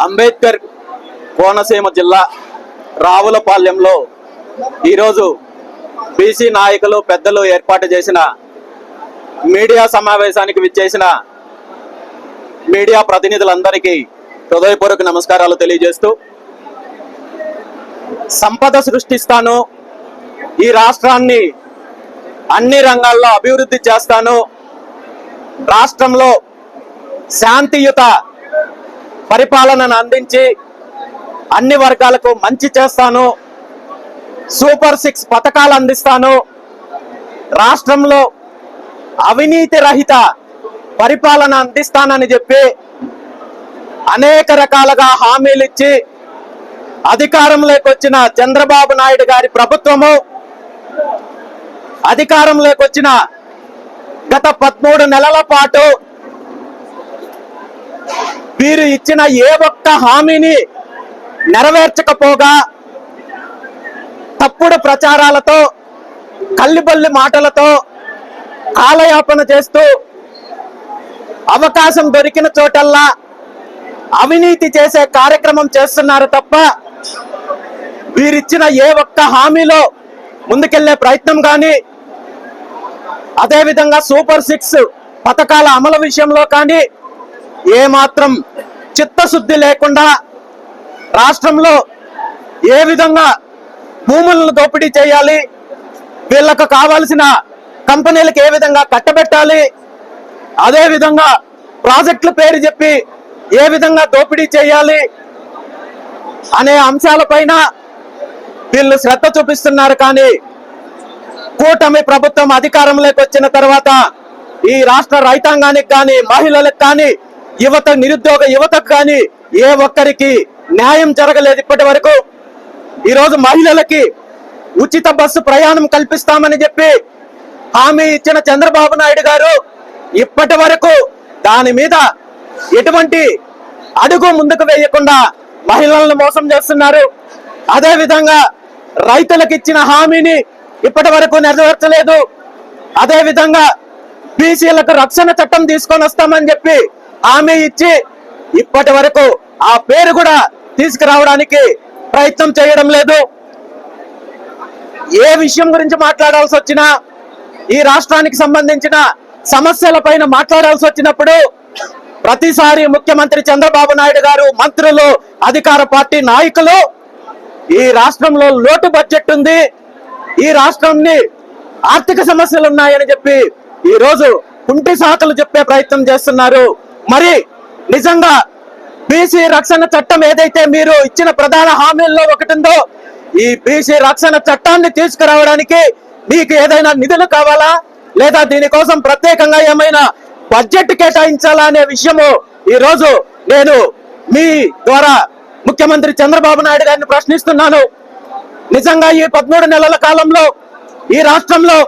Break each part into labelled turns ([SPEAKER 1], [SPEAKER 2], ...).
[SPEAKER 1] అంబేద్కర్ కోనసీమ జిల్లా రావులపాలెంలో ఈరోజు బీసీ నాయకులు పెద్దలు ఏర్పాటు చేసిన మీడియా సమావేశానికి విచ్చేసిన మీడియా ప్రతినిధులందరికీ హృదయపూర్వక నమస్కారాలు తెలియజేస్తూ, సంపద సృష్టిస్తాను, ఈ రాష్ట్రాన్ని అన్ని రంగాల్లో అభివృద్ధి చేస్తాను, రాష్ట్రంలో శాంతియుత పరిపాలనను అందించి అన్ని వర్గాలకు మంచి చేస్తాను, సూపర్ 6 పథకాలు అందిస్తాను, రాష్ట్రంలో అవినీతి రహిత పరిపాలన అందిస్తానని చెప్పి అనేక రకాలుగా హామీలు ఇచ్చి అధికారంలోకి వచ్చిన చంద్రబాబు నాయుడు గారి ప్రభుత్వము అధికారంలోకి వచ్చిన గత 13 నెలల పాటు వీరు ఇచ్చిన ఏ ఒక్క హామీని నెరవేర్చకపోగా తప్పుడు ప్రచారాలతో కల్లిబల్లి మాటలతో కాలయాపన చేస్తూ అవకాశం దొరికిన చోటల్లా అవినీతి చేసే కార్యక్రమం చేస్తున్నారు తప్ప వీరిచ్చిన ఏ ఒక్క హామీలో ముందుకెళ్లే ప్రయత్నం కానీ, అదేవిధంగా సూపర్ 6 పథకాల అమలు విషయంలో కానీ ఏమాత్రం చిత్తశుద్ధి లేకుండా రాష్ట్రంలో ఏ విధంగా భూములను దోపిడీ చేయాలి, వీళ్ళకు కావాల్సిన కంపెనీలకు ఏ విధంగా కట్టబెట్టాలి, అదే విధంగా ప్రాజెక్టుల పేరు చెప్పి ఏ విధంగా దోపిడీ చేయాలి అనే అంశాలపైన వీళ్ళు శ్రద్ధ చూపిస్తున్నారు. కానీ కూటమి ప్రభుత్వం అధికారంలోకి వచ్చిన తర్వాత ఈ రాష్ట్ర రైతాంగానికి కానీ, మహిళలకు కానీ, నిరుద్యోగ యువతకు కానీ ఏ ఒక్కరికి న్యాయం జరగలేదు ఇప్పటి వరకు. ఈరోజు మహిళలకి ఉచిత బస్సు ప్రయాణం కల్పిస్తామని చెప్పి హామీ ఇచ్చిన చంద్రబాబు నాయుడు గారు ఇప్పటి వరకు దాని మీద ఎటువంటి అడుగు ముందుకు వేయకుండా మహిళలను మోసం చేస్తున్నారు. అదే విధంగా రైతులకు ఇచ్చిన హామీని ఇప్పటి వరకు నెరవేర్చలేదు. అదే విధంగా బీసీలకు రక్షణ చట్టం తీసుకొని వస్తామని చెప్పి హామీ ఇచ్చి ఇప్పటి వరకు ఆ పేరు కూడా తీసుకురావడానికి ప్రయత్నం చేయడం లేదు. ఏ విషయం గురించి మాట్లాడాల్సి వచ్చినా, ఈ రాష్ట్రానికి సంబంధించిన సమస్యల పైన మాట్లాడాల్సి వచ్చినప్పుడు ప్రతిసారి ముఖ్యమంత్రి చంద్రబాబు నాయుడు గారు, మంత్రులు, అధికార పార్టీ నాయకులు ఈ రాష్ట్రంలో లోటు బడ్జెట్ ఉంది, ఈ రాష్ట్రాన్ని ఆర్థిక సమస్యలు ఉన్నాయని చెప్పి ఈ రోజు కుంటి సాకులు చెప్పే ప్రయత్నం చేస్తున్నారు. మరి నిజంగా బీసీ రక్షణ చట్టం ఏదైతే మీరు ఇచ్చిన ప్రధాన హామీల్లో ఒకటి ఉందో, ఈ బీసీ రక్షణ చట్టాన్ని తీసుకురావడానికి మీకు ఏదైనా నిధులు కావాలా, లేదా దీనికోసం ప్రత్యేకంగా ఏమైనా బడ్జెట్ కేటాయించాలా అనే విషయము ఈ రోజు నేను మీ ద్వారా ముఖ్యమంత్రి చంద్రబాబు నాయుడు గారిని ప్రశ్నిస్తున్నాను. నిజంగా ఈ 13 నెలల కాలంలో ఈ రాష్ట్రంలో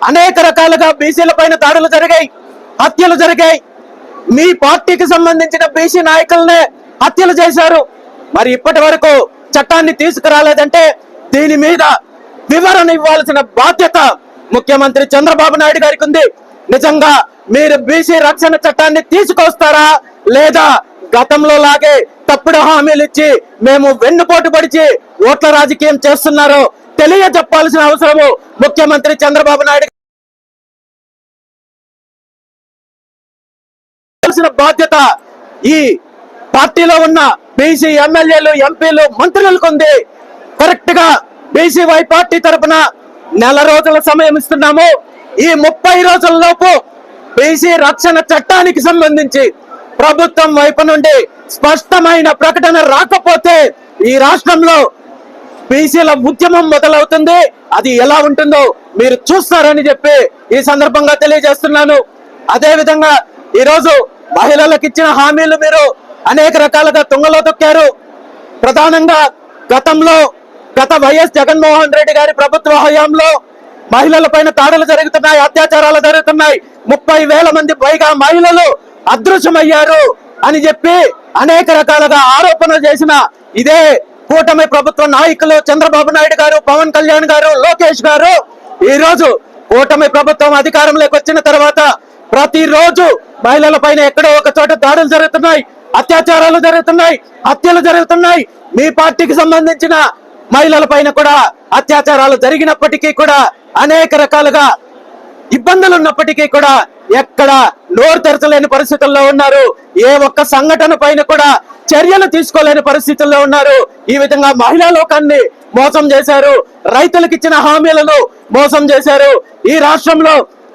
[SPEAKER 1] అనేక రకాలుగా బీసీల పైన దాడులు జరిగాయి, హత్యలు జరిగాయి. మీ పార్టీకి సంబంధించిన బీసీ నాయకులనే హత్యలు చేశారు. మరి ఇప్పటి వరకు చట్టాన్ని తీసుకురాలేదంటే దీని మీద వివరణ ఇవ్వాల్సిన బాధ్యత ముఖ్యమంత్రి చంద్రబాబు నాయుడు గారికి ఉంది. నిజంగా మీరు బీసీ రక్షణ చట్టాన్ని తీసుకొస్తారా, లేదా గతంలో లాగే తప్పుడు హామీలు ఇచ్చి మేము వెన్నుపోటు పడిచి ఓట్ల రాజకీయం చేస్తున్నారో తెలియజెప్పాల్సిన అవసరము ముఖ్యమంత్రి చంద్రబాబు నాయుడు బాధ్యత ఈ పార్టీలో ఉన్న బీసీ ఎమ్మెల్యేలు, ఎంపీలు, మంత్రులకు ఉంది. కరెక్ట్ గా బీసీవై పార్టీ తరఫున నెల రోజుల సమయం ఇస్తున్నాము. ఈ 30 రోజుల లోపు బీసీ రక్షణ చట్టానికి సంబంధించి ప్రభుత్వం వైపు నుండి స్పష్టమైన ప్రకటన రాకపోతే ఈ రాష్ట్రంలో బీసీల ఉద్యమం మొదలవుతుంది. అది ఎలా ఉంటుందో మీరు చూస్తారని చెప్పి ఈ సందర్భంగా తెలియజేస్తున్నాను. అదే విధంగా ఈరోజు మహిళలకు ఇచ్చిన హామీలు మీరు అనేక రకాలుగా తుంగలో తొక్కారు. ప్రధానంగా గత వైఎస్ జగన్మోహన్ రెడ్డి గారి ప్రభుత్వ హయాంలో మహిళల పైన దాడులు జరుగుతున్నాయి, అత్యాచారాలు జరుగుతున్నాయి, 30,000 మంది పైగా మహిళలు అదృశ్యమయ్యారు అని చెప్పి అనేక రకాలుగా ఆరోపణలు చేసిన ఇదే కూటమి ప్రభుత్వ నాయకులు చంద్రబాబు నాయుడు గారు, పవన్ కళ్యాణ్ గారు, లోకేష్ గారు ఈ రోజు కూటమి ప్రభుత్వం అధికారంలోకి వచ్చిన తర్వాత ప్రతిరోజు మహిళల పైన ఎక్కడో ఒక చోట దాడులు జరుగుతున్నాయి, అత్యాచారాలు జరుగుతున్నాయి, హత్యలు జరుగుతున్నాయి. మీ పార్టీకి సంబంధించిన మహిళల పైన కూడా అత్యాచారాలు జరిగినప్పటికీ కూడా అనేక రకాలుగా ఇబ్బందులు ఉన్నప్పటికీ కూడా ఎక్కడ నోరు తెరచలేని పరిస్థితుల్లో ఉన్నారు. ఏ ఒక్క సంఘటన పైన కూడా చర్యలు తీసుకోలేని పరిస్థితుల్లో ఉన్నారు. ఈ విధంగా మహిళా లోకాన్ని మోసం చేశారు, రైతులకు ఇచ్చిన హామీలను మోసం చేశారు. ఈ రాష్ట్రంలో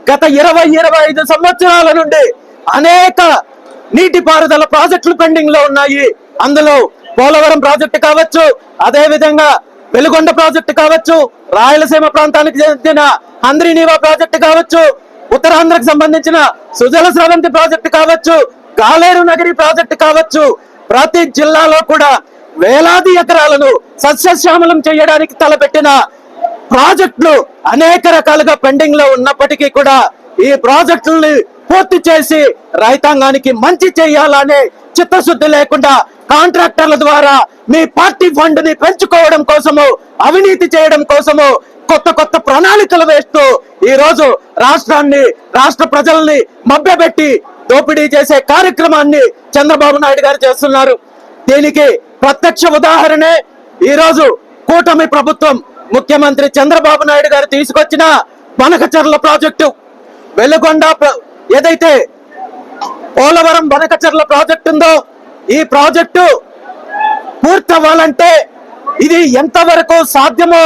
[SPEAKER 1] గత 20-25 సంవత్సరాల నుండి అనేక నీటిపారుదల ప్రాజెక్టులు పెండింగ్ లో ఉన్నాయి. అందులో పోలవరం ప్రాజెక్టు కావచ్చు, అదే విధంగా వెలుగొండ ప్రాజెక్టు కావచ్చు, రాయలసీమ ప్రాంతానికి చెందిన హంద్రీనీవా ప్రాజెక్టు కావచ్చు, ఉత్తరాంధ్రకు సంబంధించిన సుజల స్రవంతి ప్రాజెక్టు కావచ్చు, గాలేరు నగరి ప్రాజెక్టు కావచ్చు. ప్రతి జిల్లాలో కూడా వేలాది ఎకరాలను సస్యశ్యామలం చేయడానికి తలపెట్టిన ప్రాజెక్టులు అనేక రకాలుగా పెండింగ్ లో ఉన్నప్పటికీ కూడా ఈ ప్రాజెక్టుల్ని పూర్తి చేసి రైతాంగానికి మంచి చేయాలనే చిత్తశుద్ధి లేకుండా కాంట్రాక్టర్ల ద్వారా మీ పార్టీ ఫండ్ ని పెంచుకోవడం కోసము, అవినీతి చేయడం కోసము కొత్త కొత్త ప్రణాళికలు వేస్తూ ఈ రోజు రాష్ట్రాన్ని, రాష్ట్ర ప్రజల్ని మభ్యపెట్టి దోపిడీ చేసే కార్యక్రమాన్ని చంద్రబాబు నాయుడు గారు చేస్తున్నారు. దీనికి ప్రత్యక్ష ఉదాహరణే ఈ రోజు కూటమి ప్రభుత్వం, ముఖ్యమంత్రి చంద్రబాబు నాయుడు గారు తీసుకొచ్చిన బనకచర్ల ప్రాజెక్టు. వెలుగొండ ఏదైతే పోలవరం బనకచర్ల ప్రాజెక్టు ఉందో, ఈ ప్రాజెక్టు పూర్తవ్వాలంటే ఇది ఎంతవరకు సాధ్యమో